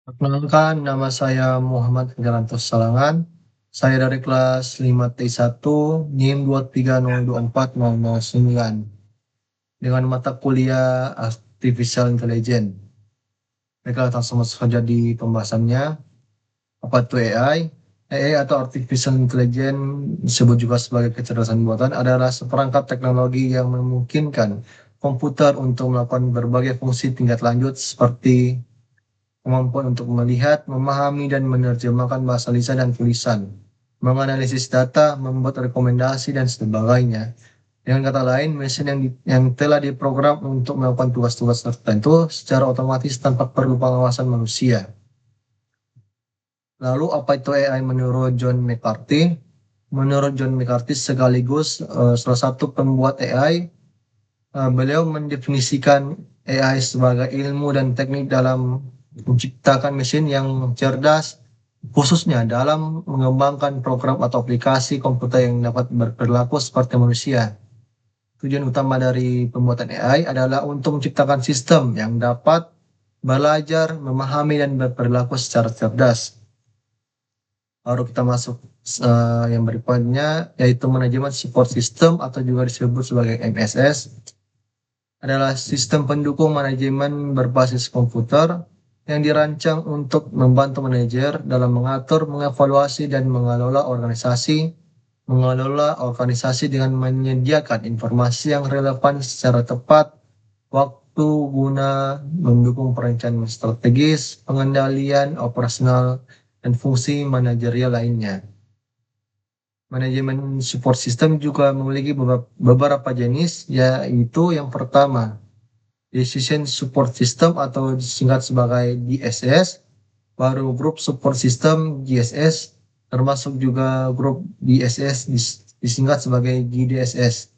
Perkenalkan, nama saya Muhammad Wiranto Salangan. Saya dari kelas 5T1, NIM 2302409 dengan mata kuliah Artificial Intelligence. Mereka langsung masuk saja di pembahasannya. Apa itu AI? AI atau Artificial Intelligence disebut juga sebagai kecerdasan buatan adalah seperangkat teknologi yang memungkinkan komputer untuk melakukan berbagai fungsi tingkat lanjut seperti kemampuan untuk melihat, memahami, dan menerjemahkan bahasa lisan dan tulisan, menganalisis data, membuat rekomendasi, dan sebagainya. Dengan kata lain, mesin yang telah diprogram untuk melakukan tugas-tugas tertentu secara otomatis tanpa perlu pengawasan manusia. Lalu apa itu AI menurut John McCarthy? Menurut John McCarthy sekaligus salah satu pembuat AI, beliau mendefinisikan AI sebagai ilmu dan teknik dalam menciptakan mesin yang cerdas, khususnya dalam mengembangkan program atau aplikasi komputer yang dapat berperilaku seperti manusia. Tujuan utama dari pembuatan AI adalah untuk menciptakan sistem yang dapat belajar, memahami, dan berperilaku secara cerdas. Baru kita masuk yang berikutnya, yaitu manajemen support system atau juga disebut sebagai MSS. Adalah sistem pendukung manajemen berbasis komputer yang dirancang untuk membantu manajer dalam mengatur, mengevaluasi, dan mengelola organisasi dengan menyediakan informasi yang relevan secara tepat, waktu guna mendukung perencanaan strategis, pengendalian operasional, dan fungsi manajerial lainnya. Manajemen support system juga memiliki beberapa jenis, yaitu yang pertama, Decision Support System atau disingkat sebagai DSS, baru Group Support System GSS, termasuk juga grup DSS disingkat sebagai GDSS.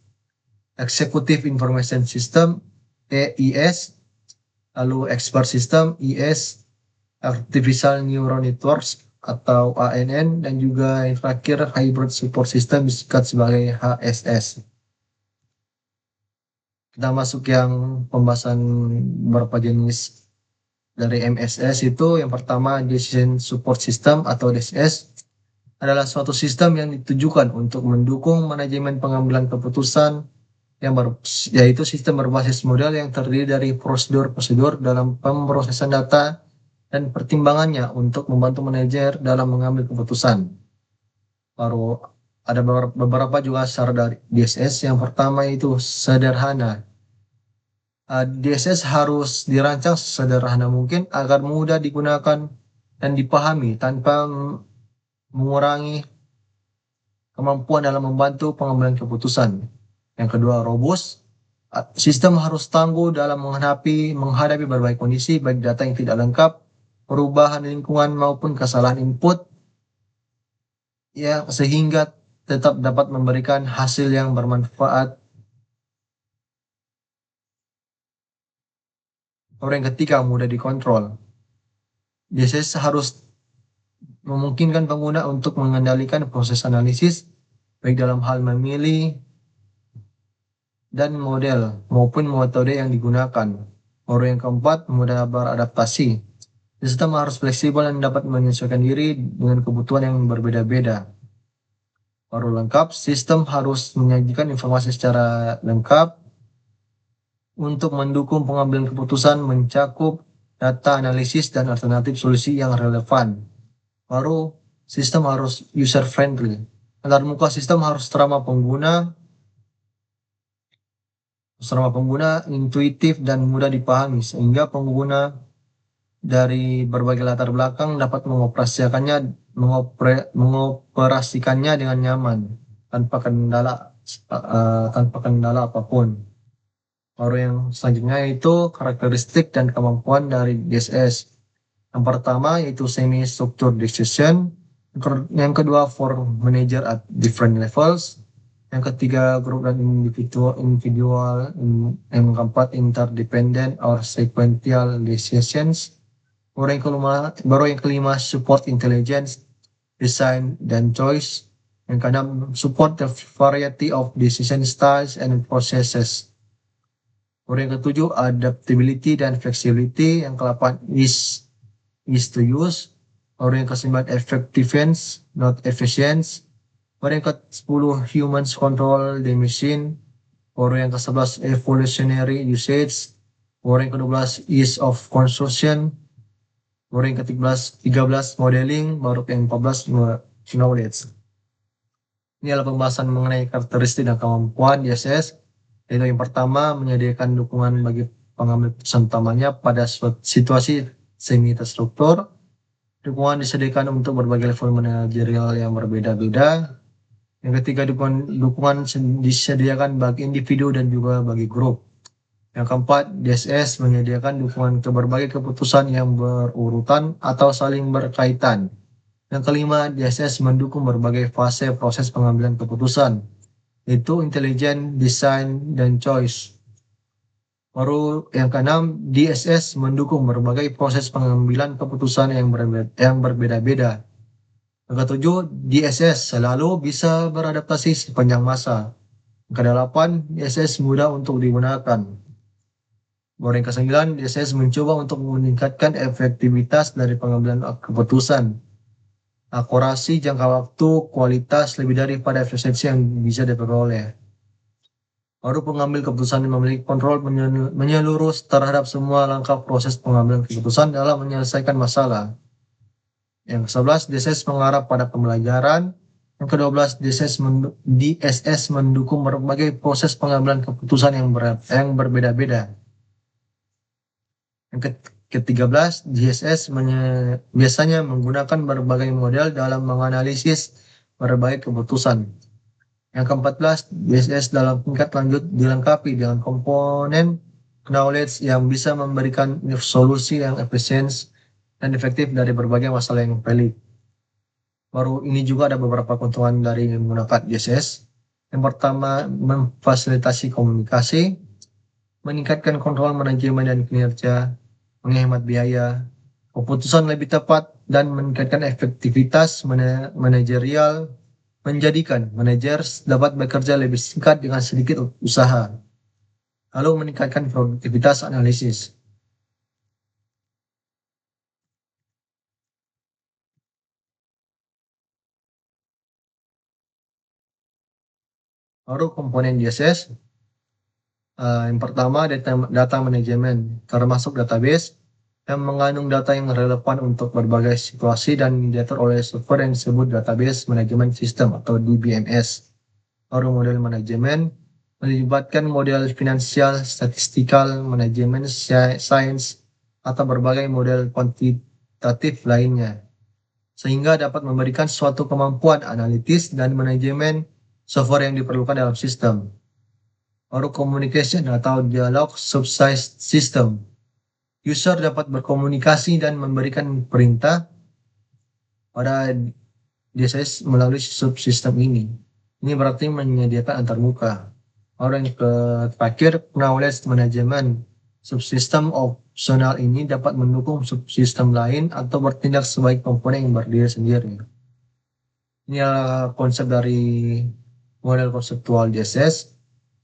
Executive Information System EIS, lalu Expert System ES, Artificial Neural Networks atau ANN, dan juga yang terakhir Hybrid Support System disingkat sebagai HSS. Kita masuk yang pembahasan beberapa jenis dari MSS itu. Yang pertama, Decision Support System atau DSS adalah suatu sistem yang ditujukan untuk mendukung manajemen pengambilan keputusan yaitu sistem berbasis model yang terdiri dari prosedur-prosedur dalam pemrosesan data dan pertimbangannya untuk membantu manajer dalam mengambil keputusan. Baru ada beberapa juga syarat dari DSS. Yang pertama itu sederhana. DSS harus dirancang sederhana mungkin agar mudah digunakan dan dipahami tanpa mengurangi kemampuan dalam membantu pengambilan keputusan. Yang kedua, robust. Sistem harus tangguh dalam menghadapi berbagai kondisi, baik data yang tidak lengkap, perubahan lingkungan maupun kesalahan input, ya, sehingga tetap dapat memberikan hasil yang bermanfaat. Orang yang ketiga, mudah dikontrol. DSS harus memungkinkan pengguna untuk mengendalikan proses analisis, baik dalam hal memilih dan model maupun metode yang digunakan. Orang yang keempat, mudah beradaptasi. Sistem harus fleksibel dan dapat menyesuaikan diri dengan kebutuhan yang berbeda-beda. Baru lengkap, sistem harus menyajikan informasi secara lengkap untuk mendukung pengambilan keputusan, mencakup data analisis dan alternatif solusi yang relevan. Baru sistem harus user friendly. Antarmuka sistem harus ramah pengguna, intuitif dan mudah dipahami sehingga pengguna dari berbagai latar belakang dapat mengoperasikannya dengan nyaman tanpa kendala apapun. Baru yang selanjutnya itu karakteristik dan kemampuan dari DSS. Yang pertama yaitu semi-structured decision. Yang kedua for manager at different levels. Yang ketiga group dan individual. Yang keempat interdependent or sequential decisions. Baru yang kelima support intelligence, design, dan choice. Yang keenam support the variety of decision styles and processes. Baru yang ketujuh adaptability dan flexibility. Yang ke-8 is ease to use. Baru yang ke-9 effectiveness, not efficiency. Baru yang ke-10 humans control the machine. Baru yang ke-11 evolutionary usage. Baru yang ke-12 ease of consumption. Baru yang ke-13 modeling. Baru yang ke-14 knowledge. Ini adalah pembahasan mengenai karakteristik dan kemampuan DSS. Yaitu yang pertama, menyediakan dukungan bagi pengambil keputusan utamanya pada situasi semi terstruktur. Dukungan disediakan untuk berbagai level manajerial yang berbeda-beda. Yang ketiga, dukungan disediakan bagi individu dan juga bagi grup. Yang keempat, DSS menyediakan dukungan ke berbagai keputusan yang berurutan atau saling berkaitan. Yang kelima, DSS mendukung berbagai fase proses pengambilan keputusan, yaitu intelligent, design, dan choice. Baru yang keenam, DSS mendukung berbagai proses pengambilan keputusan yang berbeda-beda. Yang ketujuh, DSS selalu bisa beradaptasi sepanjang masa. Yang kedelapan, DSS mudah untuk digunakan. Baru yang kesembilan, DSS mencoba untuk meningkatkan efektivitas dari pengambilan keputusan. Akurasi, jangka waktu, kualitas lebih daripada efisiensi yang bisa diperoleh. Baru pengambil keputusan yang memiliki kontrol menyeluruh terhadap semua langkah proses pengambilan keputusan dalam menyelesaikan masalah. Yang ke-11, DSS mengarah pada pembelajaran. Yang ke-12, DSS mendukung berbagai proses pengambilan keputusan yang berbeda-beda. Yang ke-13, DSS biasanya menggunakan berbagai model dalam menganalisis berbagai keputusan. Yang ke-14, DSS dalam tingkat lanjut dilengkapi dengan komponen knowledge yang bisa memberikan solusi yang efisien dan efektif dari berbagai masalah yang pelik. Baru ini juga ada beberapa keuntungan dari menggunakan DSS. Yang pertama, memfasilitasi komunikasi, meningkatkan kontrol manajemen dan kinerja, menghemat biaya, keputusan lebih tepat, dan meningkatkan efektivitas manajerial, menjadikan manajer dapat bekerja lebih singkat dengan sedikit usaha, lalu meningkatkan produktivitas analisis. Baru komponen DSS, yang pertama data manajemen, termasuk database yang mengandung data yang relevan untuk berbagai situasi dan diatur oleh software yang disebut Database Management System atau DBMS. Baru model manajemen melibatkan model finansial, statistikal, manajemen, sains, atau berbagai model kuantitatif lainnya, sehingga dapat memberikan suatu kemampuan analitis dan manajemen software yang diperlukan dalam sistem. Baru communication atau dialog subsystem. User dapat berkomunikasi dan memberikan perintah pada DSS melalui subsistem ini. Ini berarti menyediakan antarmuka. Orang yang terakhir, knowledge management. Subsistem opsional ini dapat mendukung subsistem lain atau bertindak sebagai komponen yang berdiri sendiri. Ini adalah konsep dari model konseptual DSS.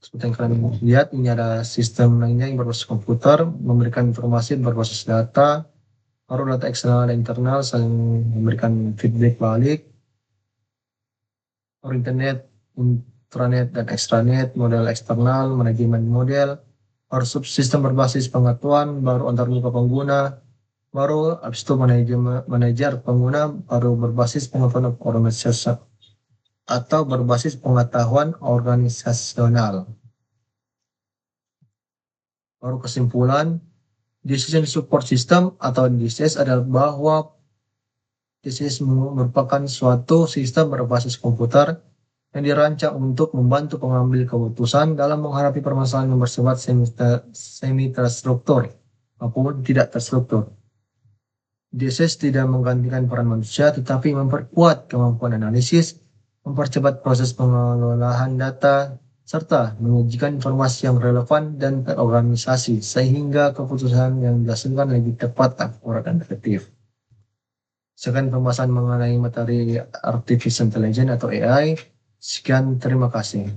Seperti yang kalian lihat, ini ada sistem lainnya yang berbasis komputer, memberikan informasi berbasis data, baru data eksternal dan internal saling memberikan feedback balik, baru internet, intranet dan extranet, model eksternal, manajemen model, baru subsistem berbasis pengetahuan, baru antarmuka pengguna, baru habis itu manajer pengguna, baru berbasis pengetahuan organisasi atau berbasis pengetahuan organisasional. Baru kesimpulan, Decision Support System atau DSS adalah bahwa DSS merupakan suatu sistem berbasis komputer yang dirancang untuk membantu pengambil keputusan dalam menghadapi permasalahan yang bersifat semi terstruktur maupun tidak terstruktur. DSS tidak menggantikan peran manusia, tetapi memperkuat kemampuan analisis, mempercepat proses pengolahan data, serta menyajikan informasi yang relevan dan terorganisasi sehingga keputusan yang dihasilkan lebih tepat, akurat, dan efektif. Sekian pembahasan mengenai materi Artificial Intelligence atau AI. Sekian, terima kasih.